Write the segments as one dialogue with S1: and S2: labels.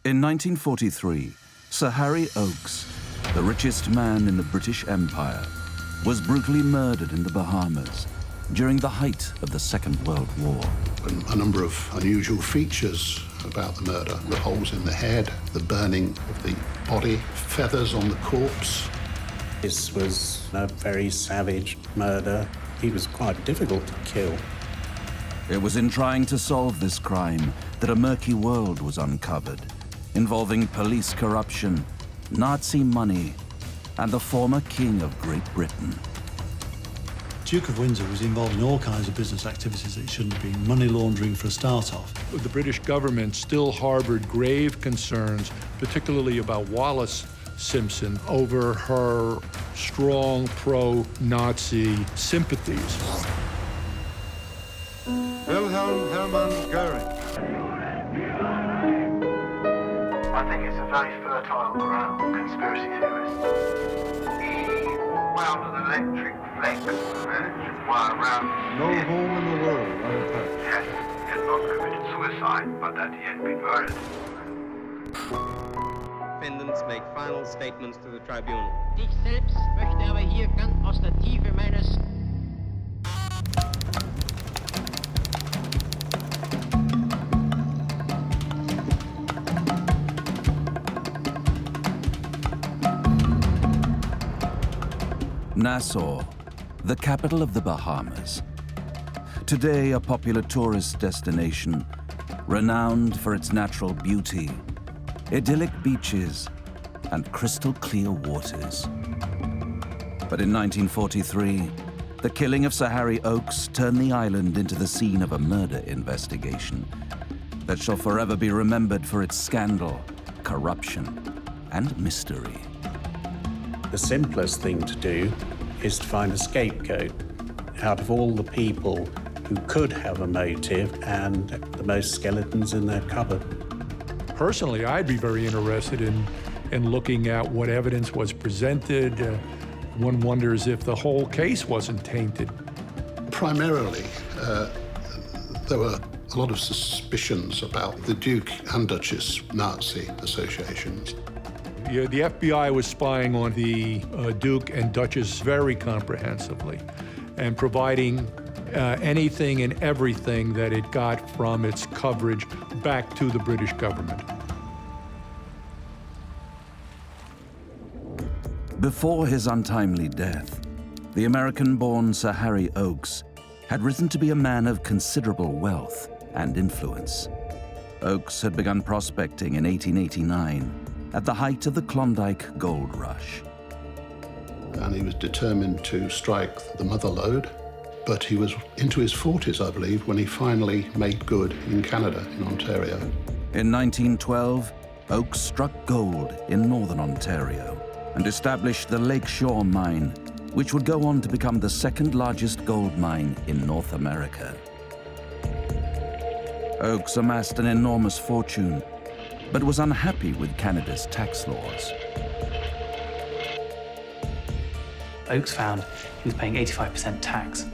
S1: In 1943, Sir Harry Oakes, the richest man in the British Empire, was brutally murdered in the Bahamas during the height of the Second World War.
S2: A number of unusual features about the murder: the holes in the head, the burning of the body, feathers on the corpse.
S3: This was a very savage murder. He was quite difficult to kill.
S1: It was in trying to solve this crime that a murky world was uncovered, involving police corruption, Nazi money, and the former King of Great Britain.
S4: Duke of Windsor was involved in all kinds of business activities that he shouldn't have been. Money laundering for a start-off.
S5: The British government still harbored grave concerns, particularly about Wallis Simpson, over her strong pro-Nazi sympathies.
S6: Wilhelm Hermann Goering.
S7: I think it's a very fertile ground for conspiracy theorists. He wound an electric flex around.
S6: No home in the world untouched.
S7: Yes, he had not committed suicide, but that he had been murdered.
S8: Defendants make final statements to the tribunal.
S9: Ich selbst möchte aber hier ganz aus der Tiefe meines
S1: Nassau, the capital of the Bahamas. Today a popular tourist destination, renowned for its natural beauty, idyllic beaches, and crystal clear waters. But in 1943, the killing of Sir Harry Oakes turned the island into the scene of a murder investigation that shall forever be remembered for its scandal, corruption, and mystery.
S3: The simplest thing to do is to find a scapegoat out of all the people who could have a motive and the most skeletons in their cupboard.
S5: Personally, I'd be very interested in looking at what evidence was presented. One wonders if the whole case wasn't tainted.
S2: Primarily, there were a lot of suspicions about the Duke and Duchess Nazi associations.
S5: Yeah, the FBI was spying on the Duke and Duchess very comprehensively and providing anything and everything that it got from its coverage back to the British government.
S1: Before his untimely death, the American-born Sir Harry Oakes had risen to be a man of considerable wealth and influence. Oakes had begun prospecting in 1889 at the height of the Klondike Gold Rush.
S2: And he was determined to strike the mother lode, but he was into his 40s, I believe, when he finally made good in Canada, in Ontario.
S1: In 1912, Oakes struck gold in northern Ontario and established the Lakeshore Mine, which would go on to become the second largest gold mine in North America. Oakes amassed an enormous fortune, but was unhappy with Canada's tax laws.
S10: Oakes found he was paying 85% tax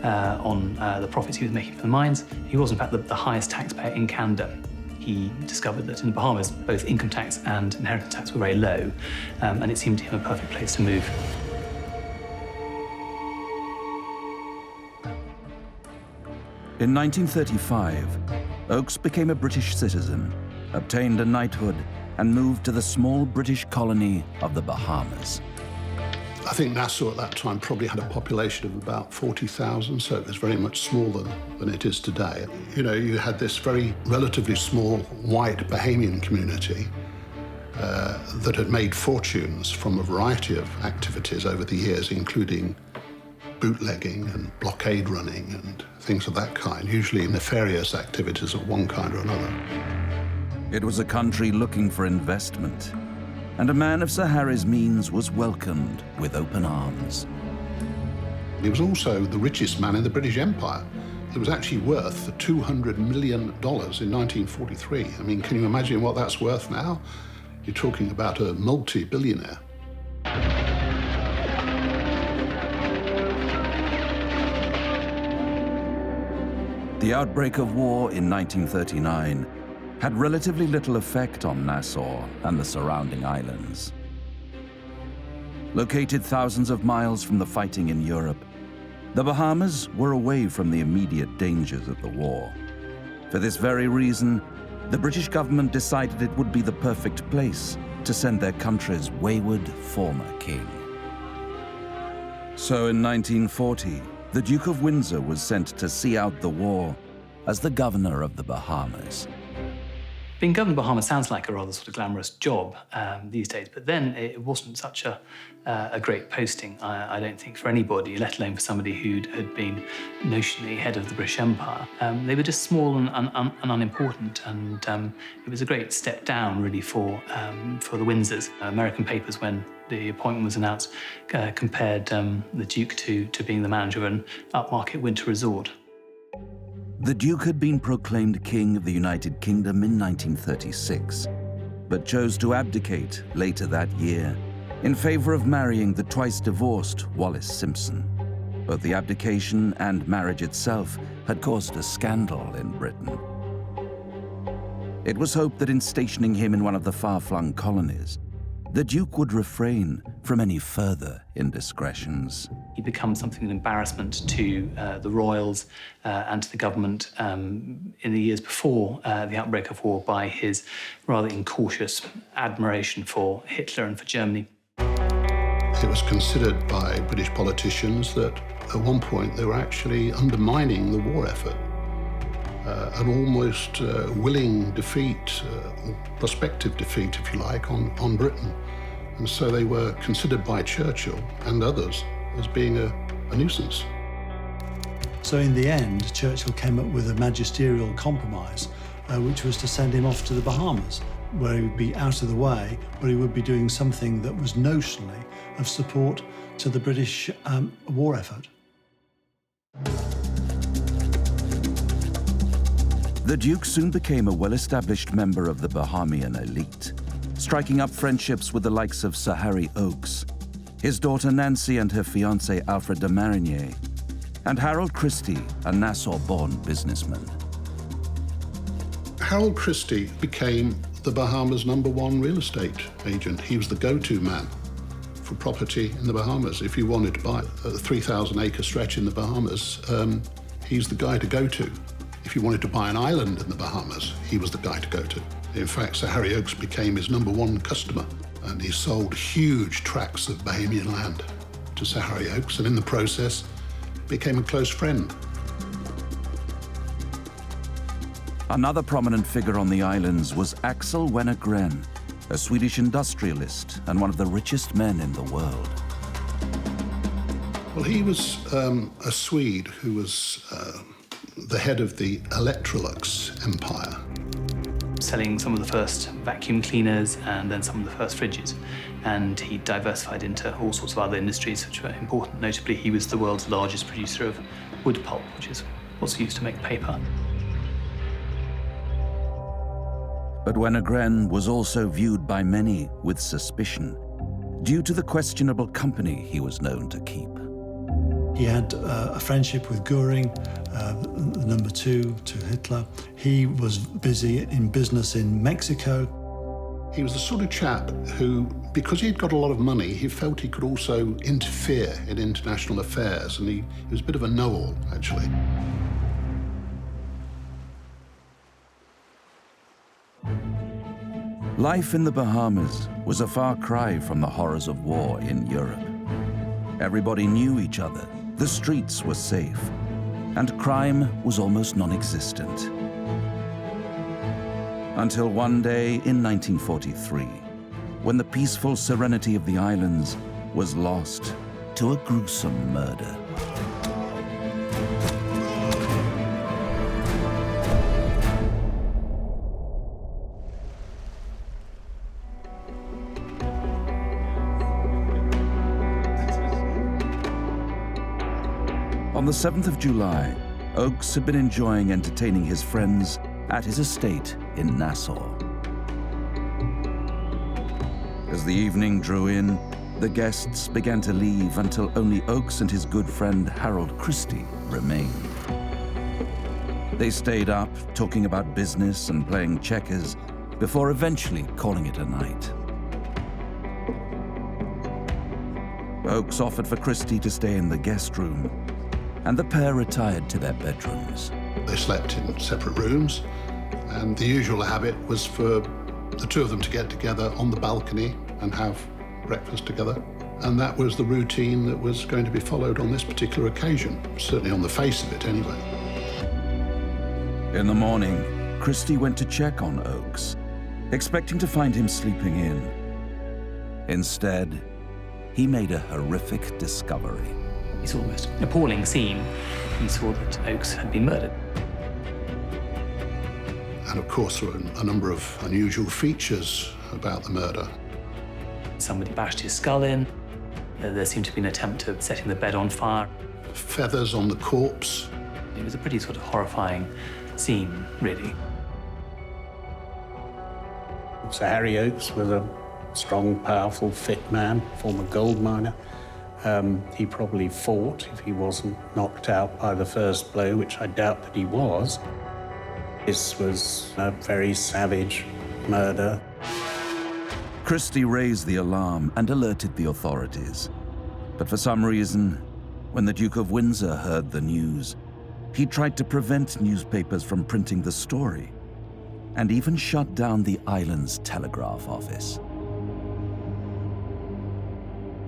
S10: on the profits he was making from the mines. He was, in fact, the highest taxpayer in Canada. He discovered that in the Bahamas, both income tax and inheritance tax were very low, and it seemed to him a perfect place to move.
S1: In 1935, Oakes became a British citizen, obtained a knighthood, and moved to the small British colony of the Bahamas.
S2: I think Nassau at that time probably had a population of about 40,000, so it was very much smaller than it is today. You know, you had this very relatively small white Bahamian community that had made fortunes from a variety of activities over the years, including bootlegging and blockade running and things of that kind, usually nefarious activities of one kind or another.
S1: It was a country looking for investment, and a man of Sir Harry's means was welcomed with open arms.
S2: He was also the richest man in the British Empire. It was actually worth $200 million in 1943. I mean, can you imagine what that's worth now? You're talking about a multi-billionaire.
S1: The outbreak of war in 1939 had relatively little effect on Nassau and the surrounding islands. Located thousands of miles from the fighting in Europe, the Bahamas were away from the immediate dangers of the war. For this very reason, the British government decided it would be the perfect place to send their country's wayward former king. So in 1940, the Duke of Windsor was sent to see out the war as the governor of the Bahamas.
S10: Being governor of the Bahamas sounds like a rather sort of glamorous job these days, but then it wasn't such a great posting, I don't think, for anybody, let alone for somebody who had been notionally head of the British Empire. They were just small and unimportant, and it was a great step down, really, for the Windsors. American papers, when the appointment was announced, compared the Duke to being the manager of an upmarket winter resort.
S1: The Duke had been proclaimed King of the United Kingdom in 1936, but chose to abdicate later that year in favor of marrying the twice-divorced Wallis Simpson. Both the abdication and marriage itself had caused a scandal in Britain. It was hoped that in stationing him in one of the far-flung colonies, the Duke would refrain from any further indiscretions.
S10: He becomes something of an embarrassment to the royals and to the government in the years before the outbreak of war by his rather incautious admiration for Hitler and for Germany.
S2: It was considered by British politicians that at one point they were actually undermining the war effort. An almost willing defeat, or prospective defeat, if you like, on Britain. And so they were considered by Churchill and others as being a nuisance.
S4: So in the end, Churchill came up with a magisterial compromise, which was to send him off to the Bahamas, where he would be out of the way, but he would be doing something that was notionally of support to the British war effort.
S1: The Duke soon became a well-established member of the Bahamian elite, striking up friendships with the likes of Sir Harry Oakes, his daughter Nancy and her fiancé Alfred de Marigny, and Harold Christie, a Nassau-born businessman.
S2: Harold Christie became the Bahamas' #1 real estate agent. He was the go-to man for property in the Bahamas. If you wanted to buy a 3,000-acre stretch in the Bahamas, he's the guy to go to. If you wanted to buy an island in the Bahamas, he was the guy to go to. In fact, Sir Harry Oakes became his #1 customer, and he sold huge tracts of Bahamian land to Sir Harry Oakes, and in the process, became a close friend.
S1: Another prominent figure on the islands was Axel Wenner-Gren, a Swedish industrialist and one of the richest men in the world.
S2: Well, he was a Swede who was the head of the Electrolux empire.
S10: Selling some of the first vacuum cleaners and then some of the first fridges. And he diversified into all sorts of other industries which were important. Notably, he was the world's largest producer of wood pulp, which is what's used to make paper.
S1: But Wenner-Gren was also viewed by many with suspicion due to the questionable company he was known to keep.
S4: He had a friendship with Goering, the #2 to Hitler. He was busy in business in Mexico.
S2: He was the sort of chap who, because he'd got a lot of money, he felt he could also interfere in international affairs, and he was a bit of a know-all, actually.
S1: Life in the Bahamas was a far cry from the horrors of war in Europe. Everybody knew each other, the streets were safe, and crime was almost non-existent. Until one day in 1943, when the peaceful serenity of the islands was lost to a gruesome murder. On the 7th of July, Oakes had been enjoying entertaining his friends at his estate in Nassau. As the evening drew in, the guests began to leave until only Oakes and his good friend Harold Christie remained. They stayed up, talking about business and playing checkers, before eventually calling it a night. Oakes offered for Christie to stay in the guest room, and the pair retired to their bedrooms.
S2: They slept in separate rooms, and the usual habit was for the two of them to get together on the balcony and have breakfast together. And that was the routine that was going to be followed on this particular occasion, certainly on the face of it anyway.
S1: In the morning, Christie went to check on Oakes, expecting to find him sleeping in. Instead, he made a horrific discovery.
S10: He saw the most appalling scene. He saw that Oakes had been murdered.
S2: And of course, there were a number of unusual features about the murder.
S10: Somebody bashed his skull in. There seemed to be an attempt of setting the bed on fire.
S2: Feathers on the corpse.
S10: It was a pretty sort of horrifying scene, really.
S3: Sir Harry Oakes was a strong, powerful, fit man, former gold miner. He probably fought if he wasn't knocked out by the first blow, which I doubt that he was. This was a very savage murder.
S1: Christie raised the alarm and alerted the authorities. But for some reason, when the Duke of Windsor heard the news, he tried to prevent newspapers from printing the story, and even shut down the island's telegraph office.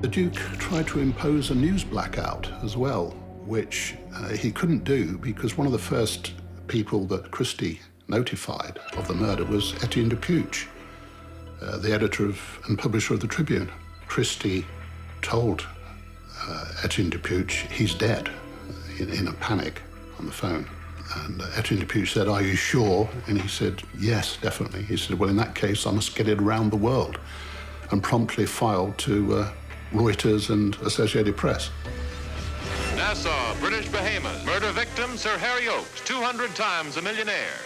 S2: The Duke tried to impose a news blackout as well, which he couldn't do because one of the first people that Christie notified of the murder was Etienne de Puch, the editor and publisher of the Tribune. Christie told Etienne de Puch he's dead in a panic on the phone. And Etienne de Puch said, "Are you sure?" And he said, "Yes, definitely." He said, "Well, in that case, I must get it around the world," and promptly filed to Reuters and Associated Press.
S11: Nassau, British Bahamas. Murder victim, Sir Harry Oakes, 200 times a millionaire.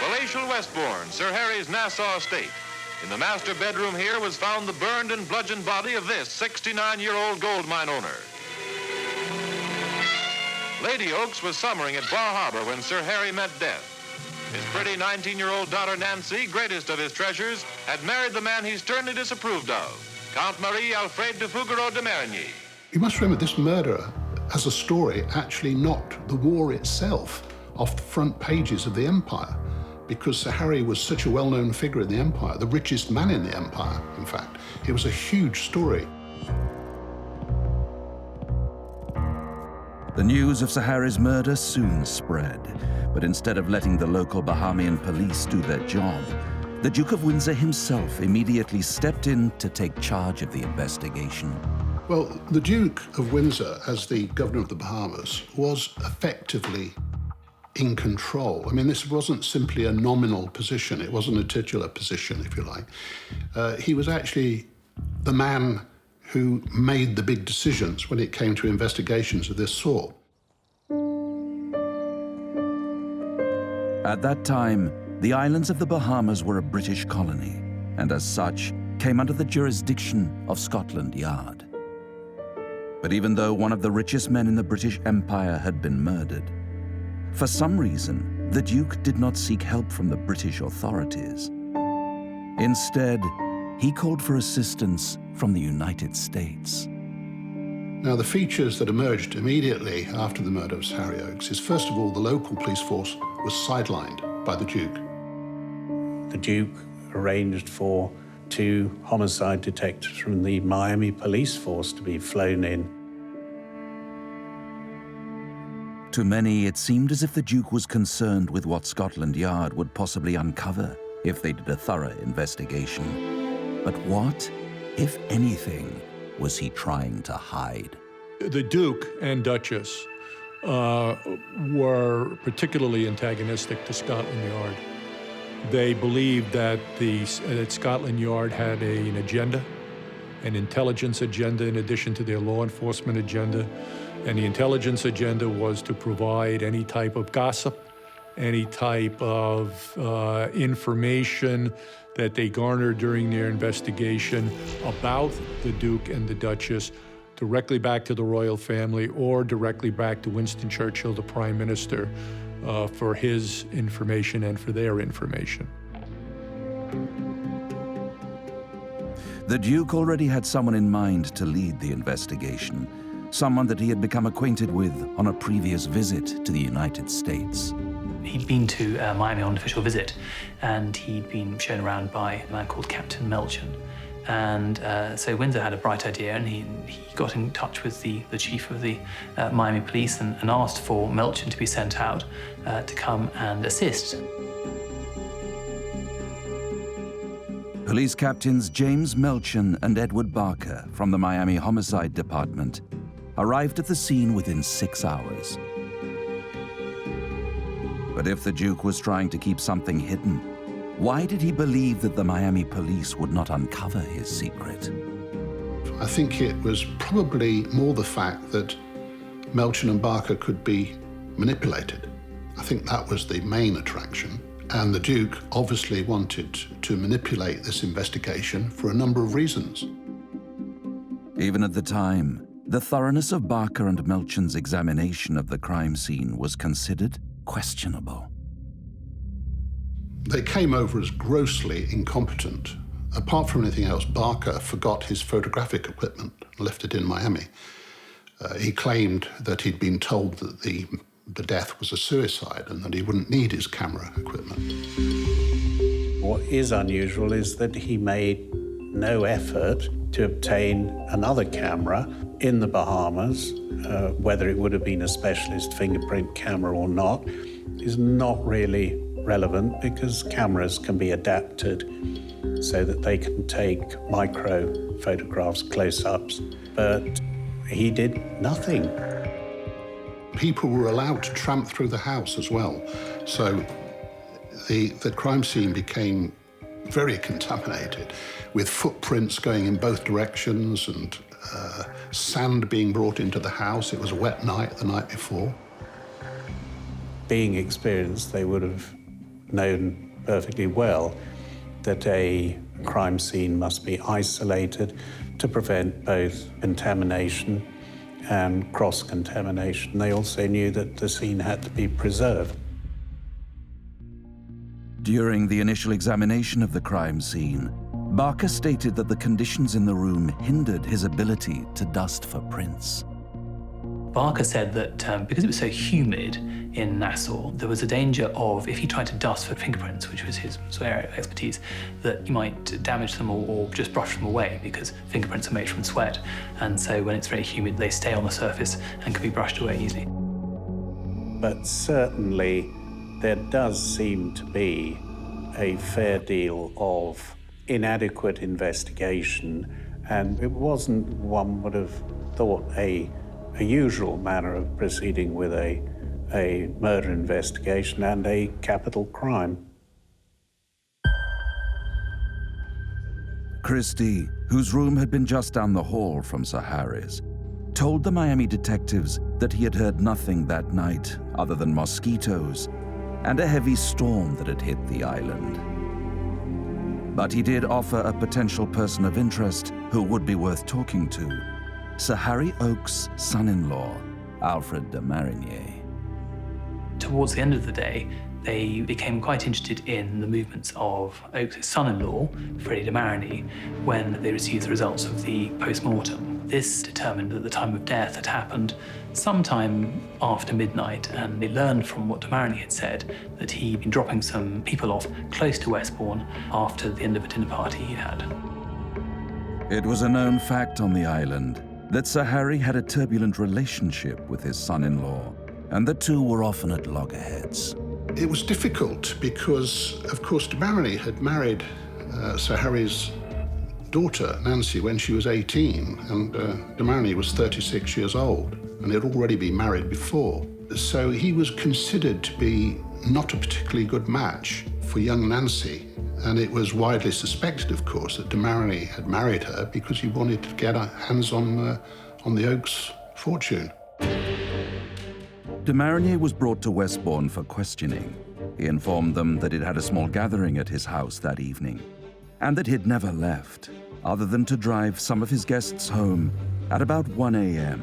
S11: Palatial Westbourne, Sir Harry's Nassau estate. In the master bedroom here was found the burned and bludgeoned body of this 69-year-old gold mine owner. Lady Oakes was summering at Bar Harbor when Sir Harry met death. His pretty 19-year-old daughter Nancy, greatest of his treasures, had married the man he sternly disapproved of, Count Marie Alfred de Fougereau de Marigny.
S2: You must remember this murder, as a story, actually knocked the war itself off the front pages of the Empire, because Sir Harry was such a well-known figure in the Empire, the richest man in the Empire, in fact. It was a huge story.
S1: The news of Sir Harry's murder soon spread, but instead of letting the local Bahamian police do their job, the Duke of Windsor himself immediately stepped in to take charge of the investigation.
S2: Well, the Duke of Windsor, as the governor of the Bahamas, was effectively in control. I mean, this wasn't simply a nominal position. It wasn't a titular position, if you like. He was actually the man who made the big decisions when it came to investigations of this sort.
S1: At that time, the islands of the Bahamas were a British colony, and as such, came under the jurisdiction of Scotland Yard. But even though one of the richest men in the British Empire had been murdered, for some reason, the Duke did not seek help from the British authorities. Instead, he called for assistance from the United States.
S2: Now, the features that emerged immediately after the murder of Sir Harry Oakes is, first of all, the local police force was sidelined by the Duke.
S3: The Duke arranged for 2 homicide detectives from the Miami police force to be flown in.
S1: To many, it seemed as if the Duke was concerned with what Scotland Yard would possibly uncover if they did a thorough investigation. But what, if anything, was he trying to hide?
S5: The Duke and Duchess were particularly antagonistic to Scotland Yard. They believed that that Scotland Yard had an agenda, an intelligence agenda in addition to their law enforcement agenda. And the intelligence agenda was to provide any type of gossip, any type of information that they garnered during their investigation about the Duke and the Duchess directly back to the royal family or directly back to Winston Churchill, the Prime Minister, for his information and for their information.
S1: The Duke already had someone in mind to lead the investigation, someone that he had become acquainted with on a previous visit to the United States.
S10: He'd been to Miami on an official visit, and he'd been shown around by a man called Captain Melchin. And so Windsor had a bright idea, and he got in touch with the chief of the Miami police and asked for Melchin to be sent out to come and assist.
S1: Police captains James Melchin and Edward Barker from the Miami Homicide Department arrived at the scene within 6 hours. But if the Duke was trying to keep something hidden, why did he believe that the Miami police would not uncover his secret?
S2: I think it was probably more the fact that Melchin and Barker could be manipulated. I think that was the main attraction. And the Duke obviously wanted to manipulate this investigation for a number of reasons.
S1: Even at the time, the thoroughness of Barker and Melchin's examination of the crime scene was considered questionable.
S2: They came over as grossly incompetent. Apart from anything else, Barker forgot his photographic equipment and left it in Miami. He claimed that he'd been told that the death was a suicide and that he wouldn't need his camera equipment.
S3: What is unusual is that he made no effort to obtain another camera in the Bahamas. Whether it would have been a specialist fingerprint camera or not is not really relevant, because cameras can be adapted so that they can take micro photographs, close-ups, but he did nothing.
S2: People were allowed to tramp through the house as well, so the crime scene became very contaminated, with footprints going in both directions and sand being brought into the house. It was a wet night the night before.
S3: Being experienced, they would have known perfectly well that a crime scene must be isolated to prevent both contamination and cross-contamination. They also knew that the scene had to be preserved.
S1: During the initial examination of the crime scene, Barker stated that the conditions in the room hindered his ability to dust for prints.
S10: Barker said that because it was so humid in Nassau, there was a danger of, if he tried to dust for fingerprints, which was his sort of area of expertise, that he might damage them or just brush them away, because fingerprints are made from sweat. And so when it's very humid, they stay on the surface and can be brushed away easily.
S3: But certainly there does seem to be a fair deal of inadequate investigation, and it wasn't, one would have thought, a usual manner of proceeding with a murder investigation and a capital crime.
S1: Christie, whose room had been just down the hall from Sir Harry's, told the Miami detectives that he had heard nothing that night other than mosquitoes and a heavy storm that had hit the island. But he did offer a potential person of interest who would be worth talking to: Sir Harry Oakes' son-in-law, Alfred de Marigny.
S10: Towards the end of the day, they became quite interested in the movements of Oakes' son-in-law, Freddie de Marigny, when they received the results of the post-mortem. This determined that the time of death had happened sometime after midnight, and they learned from what de Marigny had said that he'd been dropping some people off close to Westbourne after the end of a dinner party he had.
S1: It was a known fact on the island that Sir Harry had a turbulent relationship with his son-in-law, and the two were often at loggerheads.
S2: It was difficult because, of course, de Marigny had married Sir Harry's daughter, Nancy, when she was 18, and de Marigny was 36 years old, and had already been married before. So he was considered to be not a particularly good match for young Nancy, and it was widely suspected, of course, that de Marigny had married her because he wanted to get hands on the Oakes' fortune.
S1: De Marigny was brought to Westbourne for questioning. He informed them that he'd had a small gathering at his house that evening, and that he'd never left, other than to drive some of his guests home at about 1 a.m.,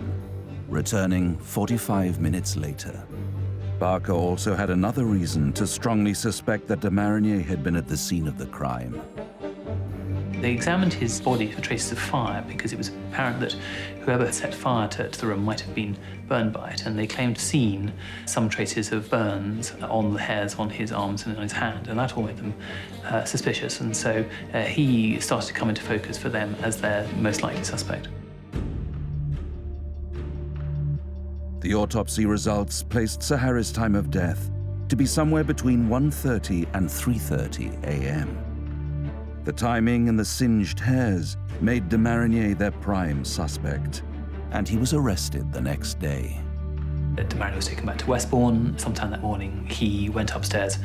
S1: returning 45 minutes later. Barker also had another reason to strongly suspect that de Marigny had been at the scene of the crime.
S10: They examined his body for traces of fire because it was apparent that whoever had set fire to the room might have been burned by it, and they claimed to have seen some traces of burns on the hairs on his arms and on his hand, and that all made them suspicious, and so he started to come into focus for them as their most likely suspect.
S1: The autopsy results placed Sir Harry's time of death to be somewhere between 1:30 and 3:30 a.m. The timing and the singed hairs made de Marigny their prime suspect, and he was arrested the next day.
S10: De Marigny was taken back to Westbourne. Sometime that morning, he went upstairs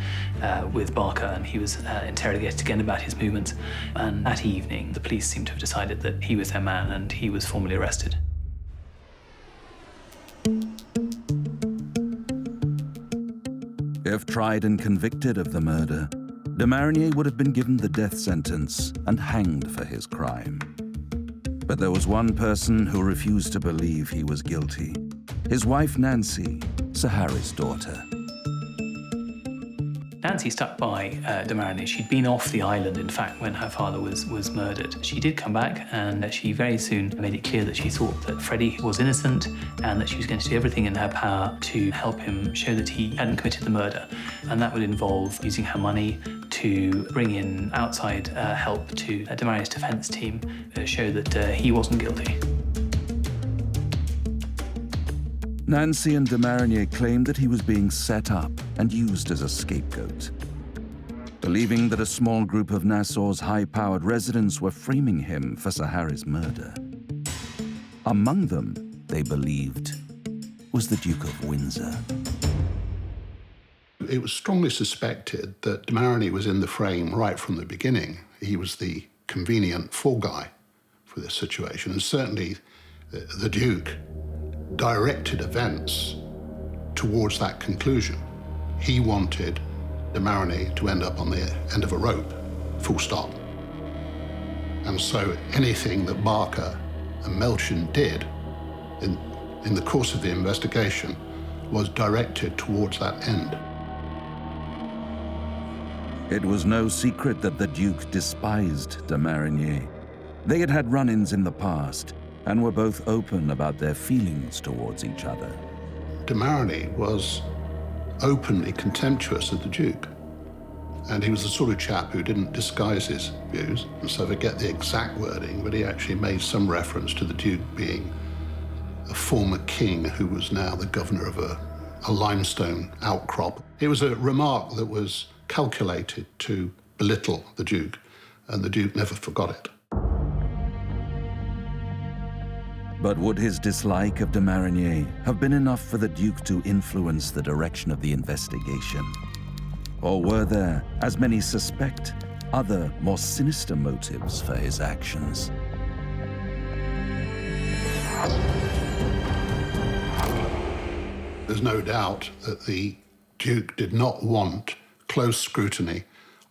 S10: with Barker, and he was interrogated again about his movements. And that evening, the police seemed to have decided that he was their man, and he was formally arrested.
S1: If tried and convicted of the murder, de Marigny would have been given the death sentence and hanged for his crime. But there was one person who refused to believe he was guilty: his wife Nancy, Sir Harry's daughter.
S10: Nancy stuck by de Marigny. She'd been off the island, in fact, when her father was murdered. She did come back, and she very soon made it clear that she thought that Freddie was innocent and that she was going to do everything in her power to help him show that he hadn't committed the murder. And that would involve using her money to bring in outside help to de Marigny's defence team, show that he wasn't guilty.
S1: Nancy and de Marigny claimed that he was being set up and used as a scapegoat. Believing that a small group of Nassau's high-powered residents were framing him for Sir Harry's murder. Among them, they believed, was the Duke of Windsor.
S2: It was strongly suspected that de Marigny was in the frame right from the beginning. He was the convenient fall guy for this situation, and certainly the Duke directed events towards that conclusion. He wanted de Marigny to end up on the end of a rope, full stop. And so anything that Barker and Melchin did in the course of the investigation was directed towards that end.
S1: It was no secret that the Duke despised de Marigny. They had had run-ins in the past and were both open about their feelings towards each other.
S2: De Marigny was openly contemptuous of the Duke, and he was the sort of chap who didn't disguise his views, and so I forget the exact wording, but he actually made some reference to the Duke being a former king who was now the governor of a limestone outcrop. It was a remark that was calculated to belittle the Duke, and the Duke never forgot it.
S1: But would his dislike of de Marigny have been enough for the Duke to influence the direction of the investigation? Or were there, as many suspect, other, more sinister motives for his actions?
S2: There's no doubt that the Duke did not want close scrutiny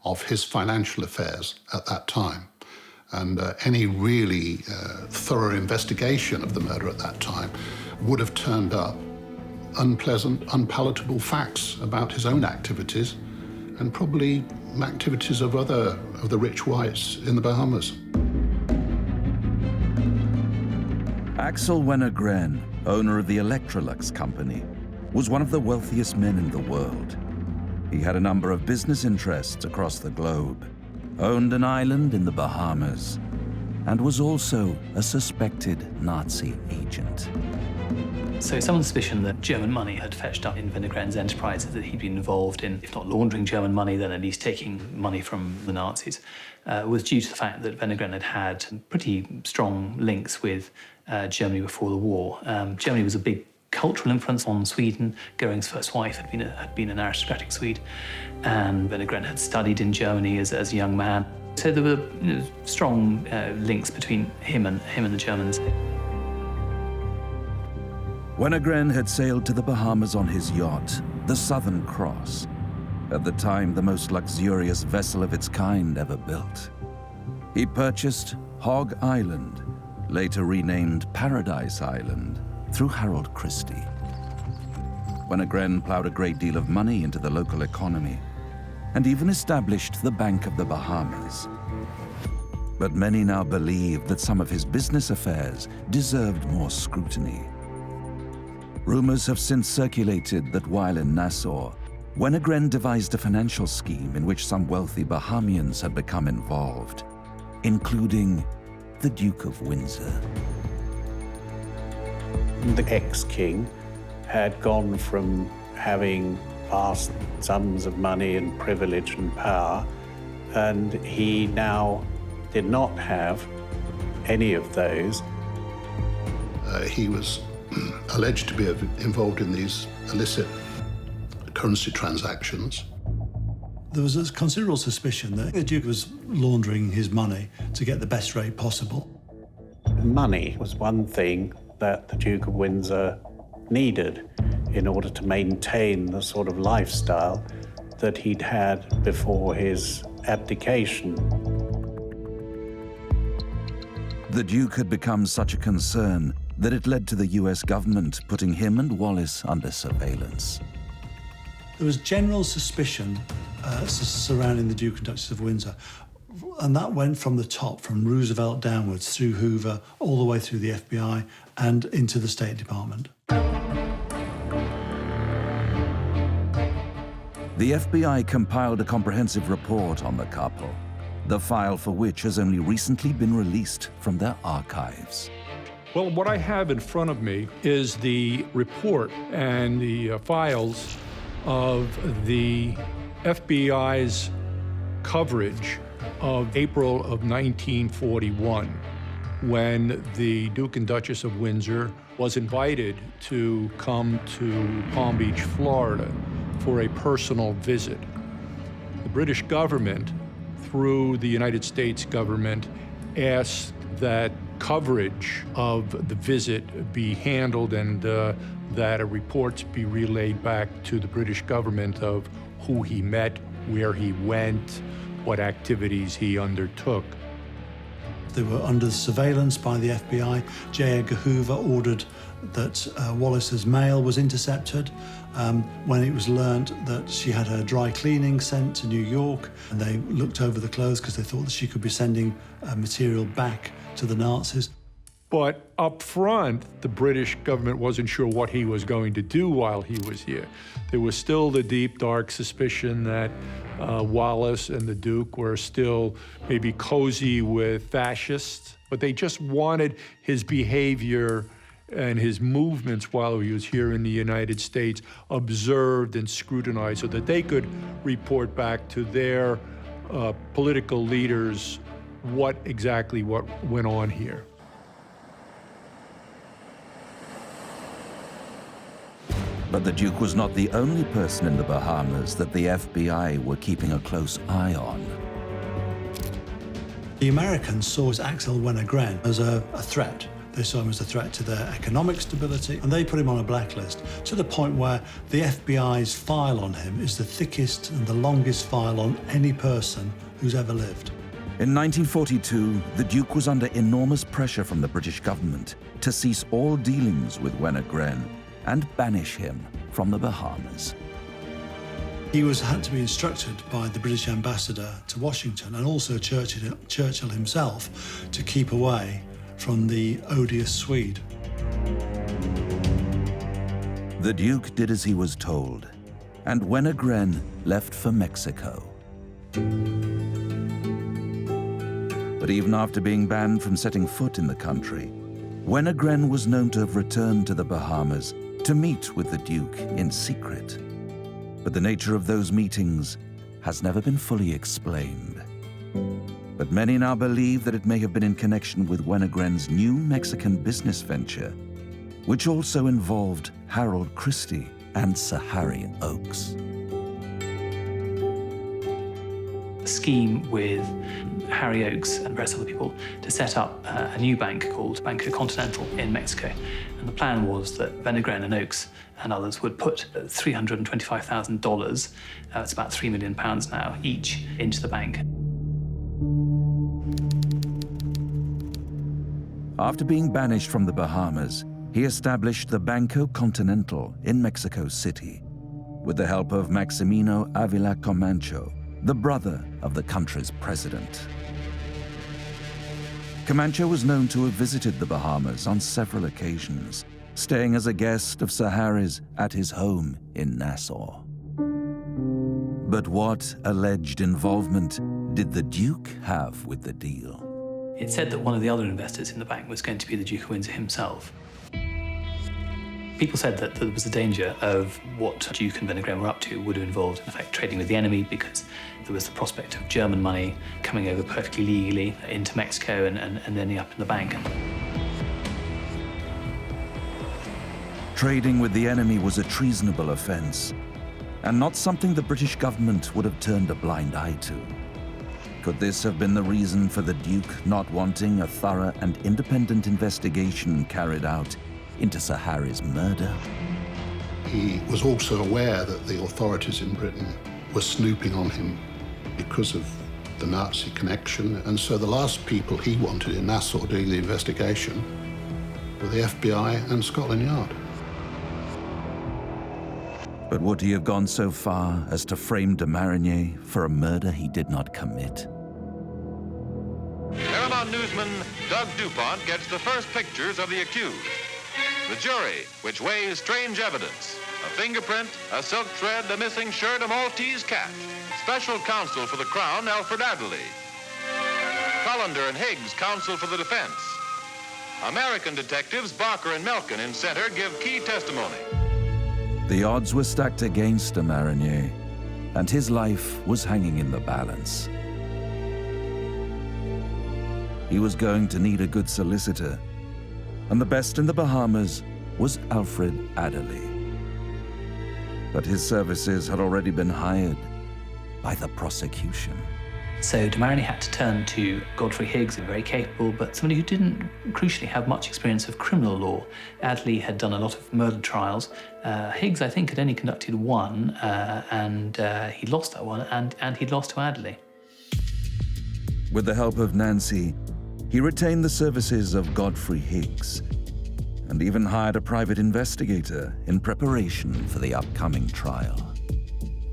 S2: of his financial affairs at that time. And any really thorough investigation of the murder at that time would have turned up unpleasant, unpalatable facts about his own activities and probably activities of other of the rich whites in the Bahamas.
S1: Axel Wenner-Gren, owner of the Electrolux company, was one of the wealthiest men in the world. He had a number of business interests across the globe, owned an island in the Bahamas, and was also a suspected Nazi agent.
S10: So some suspicion that German money had fetched up in Wenner-Gren's enterprises, that he'd been involved in, if not laundering German money, then at least taking money from the Nazis, was due to the fact that Wenner-Gren had had pretty strong links with Germany before the war. Germany was a big cultural influence on Sweden. Goering's first wife had been an aristocratic Swede, and Wenner-Gren had studied in Germany as a young man. So there were strong links between him and the Germans.
S1: Wenner-Gren had sailed to the Bahamas on his yacht, the Southern Cross, at the time the most luxurious vessel of its kind ever built. He purchased Hog Island, later renamed Paradise Island, through Harold Christie. Wenner-Gren plowed a great deal of money into the local economy and even established the Bank of the Bahamas. But many now believe that some of his business affairs deserved more scrutiny. Rumors have since circulated that while in Nassau, Wenner-Gren devised a financial scheme in which some wealthy Bahamians had become involved, including the Duke of Windsor.
S3: The ex-king had gone from having vast sums of money and privilege and power, and he now did not have any of those.
S2: He was alleged to be involved in these illicit currency transactions.
S4: There was a considerable suspicion that the Duke was laundering his money to get the best rate possible.
S3: Money was one thing that the Duke of Windsor needed in order to maintain the sort of lifestyle that he'd had before his abdication.
S1: The Duke had become such a concern that it led to the US government putting him and Wallis under surveillance.
S4: There was general suspicion surrounding the Duke and Duchess of Windsor, and that went from the top, from Roosevelt downwards, through Hoover, all the way through the FBI and into the State Department.
S1: The FBI compiled a comprehensive report on the couple, the file for which has only recently been released from their archives.
S5: Well, what I have in front of me is the report and the files of the FBI's coverage of April of 1941, when the Duke and Duchess of Windsor was invited to come to Palm Beach, Florida, for a personal visit. The British government, through the United States government, asked that coverage of the visit be handled and that a report be relayed back to the British government of who he met, where he went, what activities he undertook.
S4: They were under surveillance by the FBI. J. Edgar Hoover ordered that Wallis's mail was intercepted. When it was learnt that she had her dry cleaning sent to New York, and they looked over the clothes because they thought that she could be sending material back to the Nazis.
S5: But up front, the British government wasn't sure what he was going to do while he was here. There was still the deep, dark suspicion that Wallis and the Duke were still maybe cozy with fascists, but they just wanted his behavior and his movements while he was here in the United States observed and scrutinized so that they could report back to their political leaders what went on here.
S1: But the Duke was not the only person in the Bahamas that the FBI were keeping a close eye on.
S4: The Americans saw Axel Wenner-Gren as a threat. They saw him as a threat to their economic stability, and they put him on a blacklist to the point where the FBI's file on him is the thickest and the longest file on any person who's ever lived.
S1: In 1942, the Duke was under enormous pressure from the British government to cease all dealings with Wenner-Gren and banish him from the Bahamas.
S4: He had to be instructed by the British ambassador to Washington and also Churchill himself to keep away from the odious Swede.
S1: The Duke did as he was told, and Wenner-Gren left for Mexico. But even after being banned from setting foot in the country, Wenner-Gren was known to have returned to the Bahamas to meet with the Duke in secret. But the nature of those meetings has never been fully explained. But many now believe that it may have been in connection with Wenner-Gren's new Mexican business venture, which also involved Harold Christie and Sir Harry Oakes.
S10: A scheme with Harry Oakes and various other people to set up a new bank called Banco Continental in Mexico. And the plan was that Wenner-Gren and Oakes and others would put $325,000, it's about £3 million now, each into the bank.
S1: After being banished from the Bahamas, he established the Banco Continental in Mexico City with the help of Maximino Avila Camacho, the brother of the country's president. Camacho was known to have visited the Bahamas on several occasions, staying as a guest of Sir Harry's at his home in Nassau. But what alleged involvement did the Duke have with the deal?
S10: It said that one of the other investors in the bank was going to be the Duke of Windsor himself. People said that there was a danger of what Duke and Wenner-Gren were up to would have involved, in effect, trading with the enemy, because there was the prospect of German money coming over perfectly legally into Mexico and ending up in the bank.
S1: Trading with the enemy was a treasonable offense, and not something the British government would have turned a blind eye to. Could this have been the reason for the Duke not wanting a thorough and independent investigation carried out into Sir Harry's murder?
S2: He was also aware that the authorities in Britain were snooping on him because of the Nazi connection, and so the last people he wanted in Nassau doing the investigation were the FBI and Scotland Yard.
S1: But would he have gone so far as to frame de Marigny for a murder he did not commit?
S11: Paramount newsman Doug DuPont gets the first pictures of the accused. The jury, which weighs strange evidence: a fingerprint, a silk thread, a missing shirt, a Maltese cat. Special counsel for the Crown, Alfred Adderley. Collender and Higgs counsel for the defense. American detectives Barker and Melkin in center give key testimony.
S1: The odds were stacked against de Marigny, and his life was hanging in the balance. He was going to need a good solicitor, and the best in the Bahamas was Alfred Adderley. But his services had already been hired by the prosecution.
S10: So de Marigny had to turn to Godfrey Higgs, very capable, but somebody who didn't, crucially, have much experience of criminal law. Adderley had done a lot of murder trials. Higgs, I think, had only conducted one, and he lost that one, and he'd lost to Adderley.
S1: With the help of Nancy, he retained the services of Godfrey Higgs, and even hired a private investigator in preparation for the upcoming trial.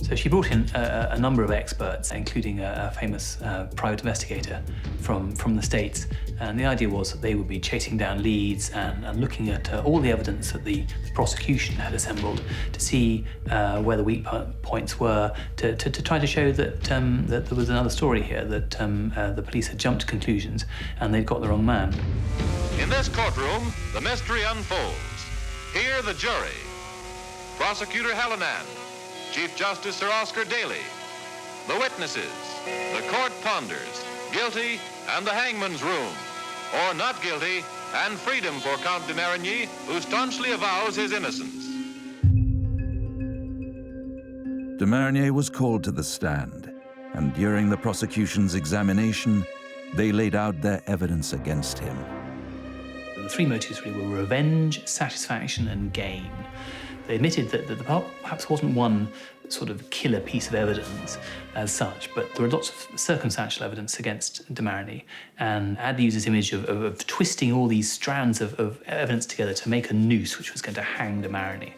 S10: So she brought in a number of experts, including a famous private investigator from the States. And the idea was that they would be chasing down leads and looking at all the evidence that the prosecution had assembled to see where the weak points were, to try to show that there was another story here, that the police had jumped to conclusions and they'd got the wrong man.
S11: In this courtroom, the mystery unfolds. Here, the jury. Prosecutor Hallinan, Chief Justice Sir Oscar Daly, the witnesses, the court ponders, guilty and the hangman's room, or not guilty and freedom for Count de Marigny, who staunchly avows his innocence.
S1: De Marigny was called to the stand, and during the prosecution's examination, they laid out their evidence against him.
S10: The three motives really were revenge, satisfaction, and gain. They admitted that there perhaps wasn't one sort of killer piece of evidence as such, but there were lots of circumstantial evidence against de Marigny. And Adderley used this image of twisting all these strands of evidence together to make a noose which was going to hang de Marigny.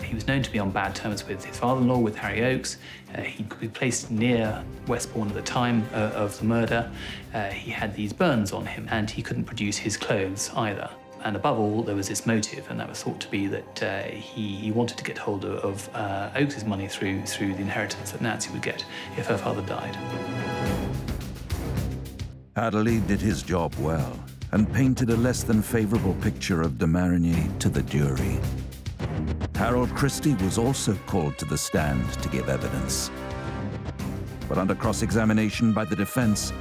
S10: He was known to be on bad terms with his father-in-law, with Harry Oakes. He could be placed near Westbourne at the time of the murder. He had these burns on him, and he couldn't produce his clothes either. And above all, there was this motive, and that was thought to be that he wanted to get hold of Oakes' money through the inheritance that Nancy would get if her father died.
S1: Adderley did his job well and painted a less than favorable picture of de Marigny to the jury. Harold Christie was also called to the stand to give evidence. But under cross-examination by the defense,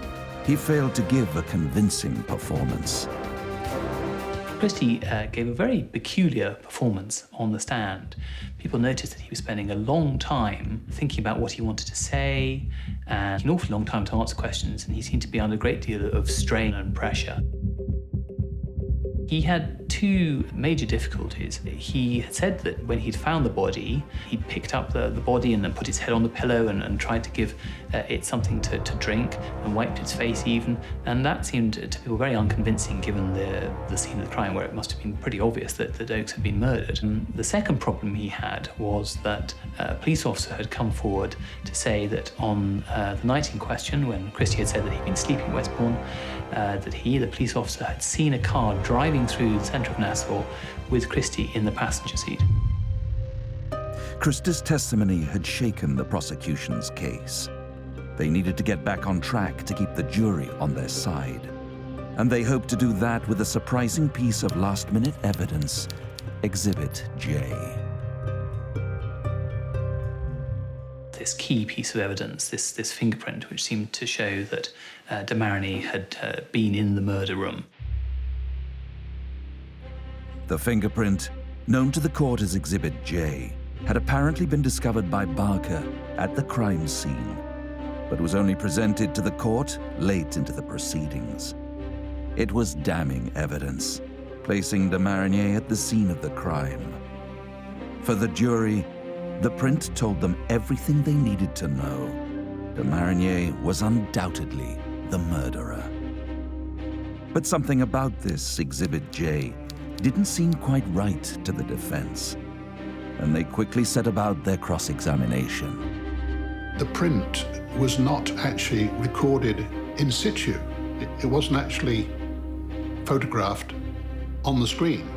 S1: he failed to give a convincing performance.
S10: Christie gave a very peculiar performance on the stand. People noticed that he was spending a long time thinking about what he wanted to say, and an awfully long time to answer questions, and he seemed to be under a great deal of strain and pressure. He had two major difficulties. He had said that when he'd found the body, he'd picked up the body and then put its head on the pillow and tried to give it something to drink and wiped its face even. And that seemed to people very unconvincing given the scene of the crime, where it must have been pretty obvious that Oakes had been murdered. And the second problem he had was that a police officer had come forward to say that on the night in question, when Christie had said that he'd been sleeping in Westbourne, that he, the police officer, had seen a car driving through the centre of Nassau with Christie in the passenger seat.
S1: Christie's testimony had shaken the prosecution's case. They needed to get back on track to keep the jury on their side. And they hoped to do that with a surprising piece of last-minute evidence, Exhibit J.
S10: This key piece of evidence, this fingerprint, which seemed to show that de Marigny had been in the murder room.
S1: The fingerprint, known to the court as Exhibit J, had apparently been discovered by Barker at the crime scene, but was only presented to the court late into the proceedings. It was damning evidence, placing de Marigny at the scene of the crime. For the jury, the print told them everything they needed to know. De Marigny was undoubtedly the murderer. But something about this Exhibit J didn't seem quite right to the defense, and they quickly set about their cross-examination.
S2: The print was not actually recorded in situ. It wasn't actually photographed on the screen.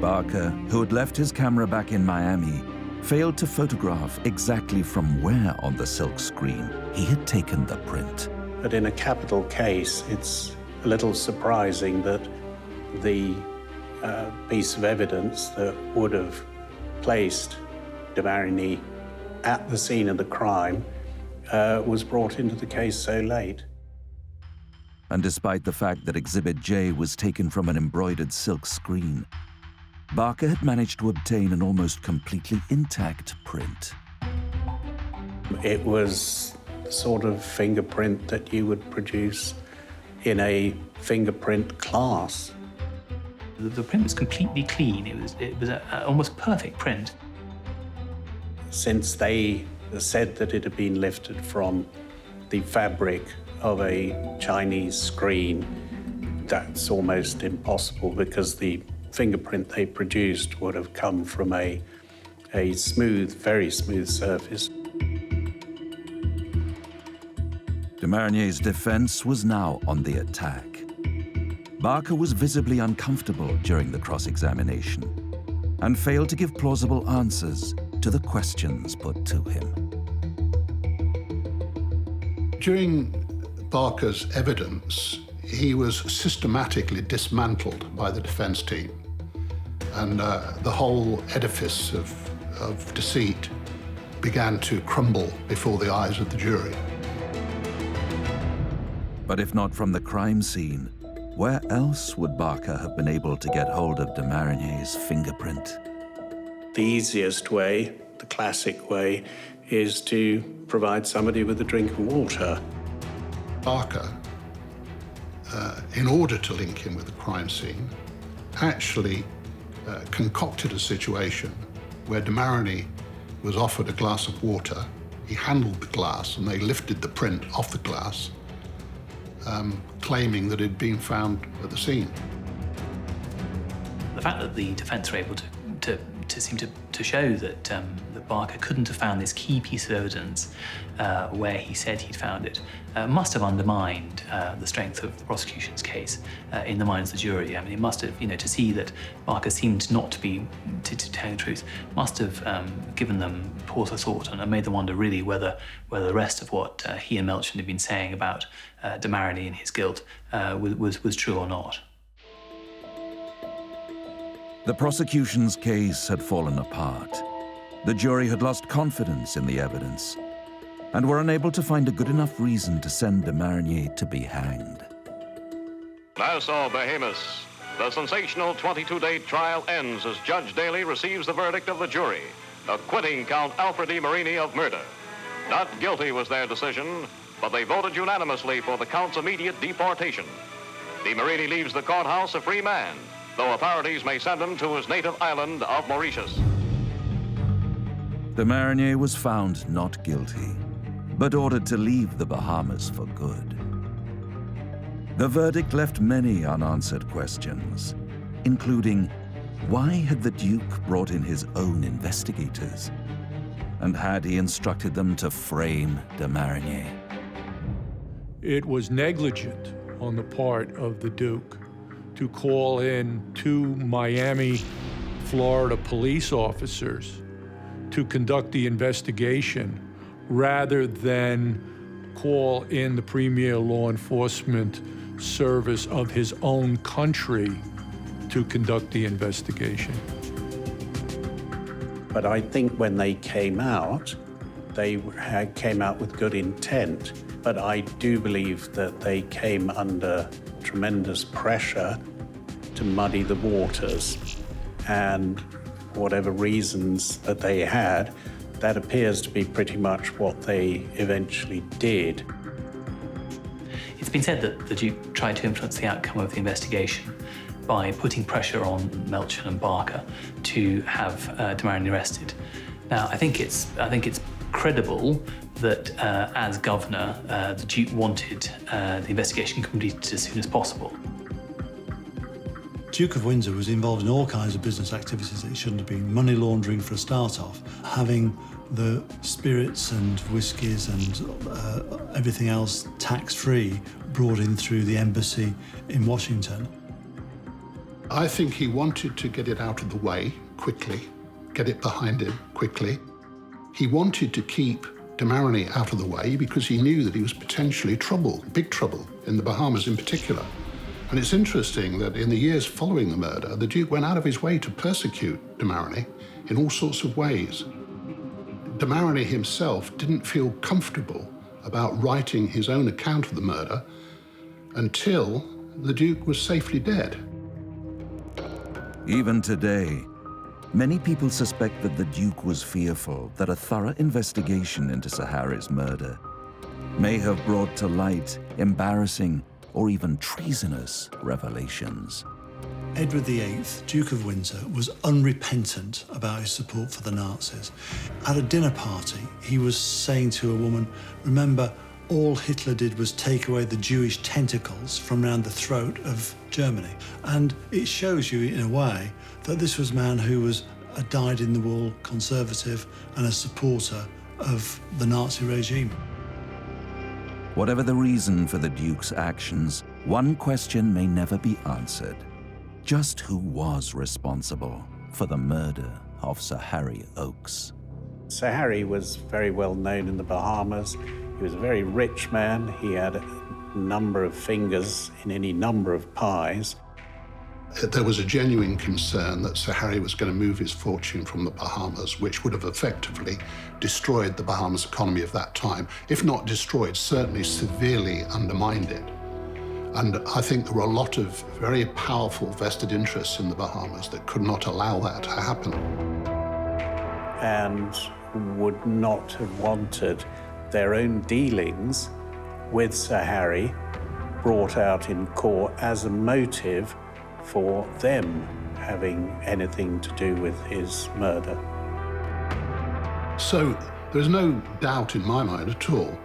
S1: Barker, who had left his camera back in Miami, failed to photograph exactly from where on the silk screen he had taken the print.
S3: But in a capital case, it's a little surprising that the piece of evidence that would have placed de Marigny at the scene of the crime was brought into the case so late.
S1: And despite the fact that Exhibit J was taken from an embroidered silk screen, Barker had managed to obtain an almost completely intact print.
S3: It was the sort of fingerprint that you would produce in a fingerprint class.
S10: The print was completely clean. It was an almost perfect print.
S3: Since they said that it had been lifted from the fabric of a Chinese screen, that's almost impossible because the fingerprint they produced would have come from a smooth, very smooth surface.
S1: De Marigny's defense was now on the attack. Barker was visibly uncomfortable during the cross-examination and failed to give plausible answers to the questions put to him.
S2: During Barker's evidence, he was systematically dismantled by the defense team, and the whole edifice of deceit began to crumble before the eyes of the jury.
S1: But if not from the crime scene, where else would Barker have been able to get hold of de Marigny's fingerprint?
S3: The easiest way, the classic way, is to provide somebody with a drink of water.
S2: Barker, in order to link him with the crime scene, actually concocted a situation where de Marigny was offered a glass of water. He handled the glass and they lifted the print off the glass, claiming that it had been found at the scene.
S10: The fact that the defence were able to seem to show that that Barker couldn't have found this key piece of evidence where he said he'd found it must have undermined the strength of the prosecution's case in the minds of the jury. I mean, it must have, to see that Barker seemed not to be to tell the truth, must have given them pause for thought and made them wonder really whether the rest of what he and Melchon had been saying about de Marigny and his guilt was true or not.
S1: The prosecution's case had fallen apart. The jury had lost confidence in the evidence and were unable to find a good enough reason to send de Marigny to be hanged.
S11: Nassau, Bahamas. The sensational 22-day trial ends as Judge Daly receives the verdict of the jury, acquitting Count Alfred E. Marigny of murder. Not guilty was their decision, but they voted unanimously for the Count's immediate deportation. De Marigny leaves the courthouse a free man, though authorities may send him to his native island of Mauritius.
S1: De Marigny was found not guilty, but ordered to leave the Bahamas for good. The verdict left many unanswered questions, including why had the Duke brought in his own investigators? And had he instructed them to frame de Marigny?
S5: It was negligent on the part of the Duke to call in 2 Miami, Florida police officers to conduct the investigation rather than call in the premier law enforcement service of his own country to conduct the investigation.
S3: But I think when they came out, they came out with good intent. But I do believe that they came under tremendous pressure to muddy the waters. And whatever reasons that they had, that appears to be pretty much what they eventually did.
S10: It's been said that the Duke tried to influence the outcome of the investigation by putting pressure on Melcher and Barker to have de Marigny arrested. Now, I think it's credible that as governor, the Duke wanted the investigation completed as soon as possible.
S4: Duke of Windsor was involved in all kinds of business activities that he shouldn't have been. Money laundering for a start off, having the spirits and whiskies and everything else tax-free brought in through the embassy in Washington.
S2: I think he wanted to get it out of the way quickly, get it behind him quickly. He wanted to keep de Marigny out of the way because he knew that he was potentially trouble, big trouble, in the Bahamas in particular. And it's interesting that in the years following the murder, the Duke went out of his way to persecute de Marigny in all sorts of ways. De Marigny himself didn't feel comfortable about writing his own account of the murder until the Duke was safely dead.
S1: Even today, many people suspect that the Duke was fearful that a thorough investigation into Sir Harry's murder may have brought to light embarrassing or even treasonous revelations.
S4: Edward VIII, Duke of Windsor, was unrepentant about his support for the Nazis. At a dinner party, he was saying to a woman, "Remember, all Hitler did was take away the Jewish tentacles from around the throat of Germany." And it shows you, in a way, that this was a man who was a dyed-in-the-wool conservative and a supporter of the Nazi regime.
S1: Whatever the reason for the Duke's actions, one question may never be answered. Just who was responsible for the murder of Sir Harry Oakes?
S3: Sir Harry was very well known in the Bahamas. He was a very rich man. He had a number of fingers in any number of pies.
S2: There was a genuine concern that Sir Harry was going to move his fortune from the Bahamas, which would have effectively destroyed the Bahamas economy of that time. If not destroyed, certainly severely undermined it. And I think there were a lot of very powerful vested interests in the Bahamas that could not allow that to happen.
S3: And would not have wanted their own dealings with Sir Harry brought out in court as a motive for them having anything to do with his murder.
S2: So there's no doubt in my mind at all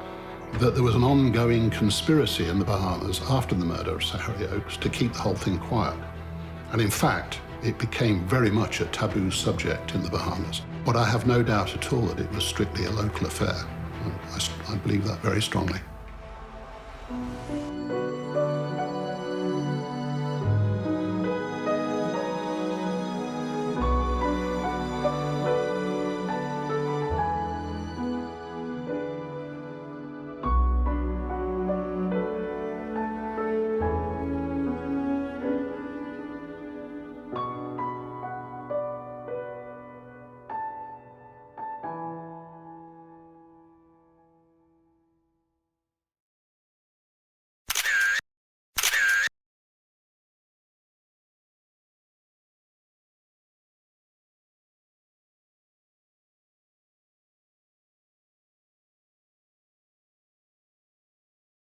S2: that there was an ongoing conspiracy in the Bahamas after the murder of Sir Harry Oakes to keep the whole thing quiet. And in fact, it became very much a taboo subject in the Bahamas. But I have no doubt at all that it was strictly a local affair. I believe that very strongly.